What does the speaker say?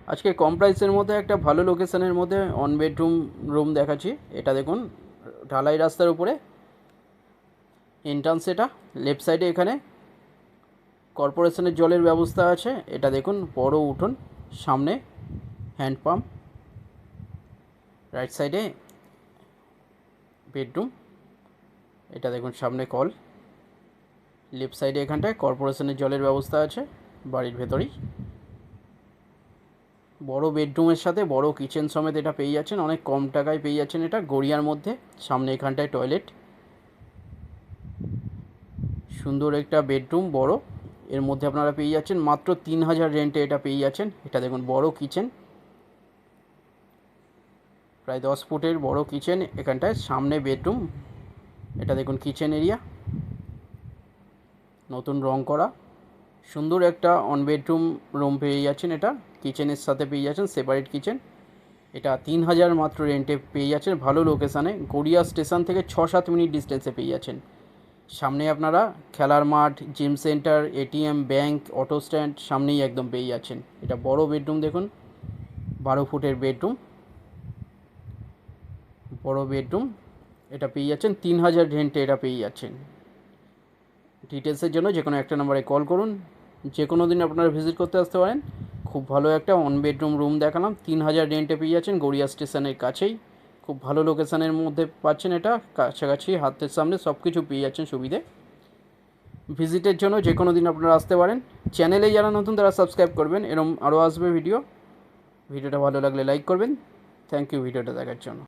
আজকে কম প্রাইসের মধ্যে একটা ভালো লোকেশনের মধ্যে 1 বেডরুম রুম দেখাচ্ছি। এটা দেখুন ঢালাই রাস্তার উপরে এন্ট্রান্স, এটা লেফট সাইডে এখানে কর্পোরেশনের জলের ব্যবস্থা আছে। এটা দেখুন বড় উঠোন, সামনে হ্যান্ড পাম্প, রাইট সাইডে বেডরুম। এটা দেখুন সামনে কল, লেফট সাইডে এখানটায় কর্পোরেশনের জলের ব্যবস্থা আছে বাড়ির ভেতরেই। বড় বেডরুমের সাথে বড় কিচেন সমেত এটা পেয়ে যাচ্ছেন, অনেক কম টাকায় পেয়ে যাচ্ছেন এটা গড়িয়ার মধ্যে। সামনে এখানটায় টয়লেট, সুন্দর একটা বেডরুম বড়, এর মধ্যে আপনারা পেয়ে যাচ্ছেন মাত্র 3000 রেন্টে এটা পেয়ে যাচ্ছেন। এটা দেখুন বড় কিচেন, প্রায় 10 ফুটের বড় কিচেন এখানটায়, সামনে বেডরুম। এটা দেখুন কিচেন এরিয়া, নতুন রং করা, সুন্দর একটা 1 বেডরুম রুম পেয়ে যাচ্ছেন। এটা কিচেনের সাথে পেয়ে যাচ্ছেন সেপারেট কিচেন। এটা 3000 মাত্র রেন্টে পেয়ে যাচ্ছেন, ভালো লোকেশানে, গড়িয়া স্টেশন থেকে 6-7 মিনিট ডিস্টেন্সে পেয়ে যাচ্ছেন। সামনে আপনারা খেলার মাঠ, gym centre, ATM, bank, auto stand সামনেই একদম পেয়ে যাচ্ছেন। এটা বড় বেডরুম দেখুন, 12 ফুটের বেডরুম, বড় বেডরুম। এটা পেয়ে যাচ্ছেন 3000 রেন্টে এটা পেয়ে যাচ্ছেন। ডিটেলসের জন্য যে কোনো একটা নাম্বারে কল করুন, যে কোনো দিন আপনারা ভিজিট করতে আসতে পারেন। খুব ভালো একটা 1 বেডরুম রুম দেখালাম, 3000 রেন্টে পেয়ে যাচ্ছেন গড়িয়া স্টেশনের কাছেই। খুব ভালো লোকেশানের মধ্যে পাচ্ছেন এটা, কাছাকাছি হাতের সামনে সব কিছু পেয়ে যাচ্ছেন সুবিধে। ভিজিটের জন্য যে কোনো দিন আপনারা আসতে পারেন। চ্যানেলে যারা নতুন তারা সাবস্ক্রাইব করবেন, এরম আরও আসবে ভিডিওটা ভালো লাগলে লাইক করবেন। থ্যাংক ইউ ভিডিওটা দেখার জন্য।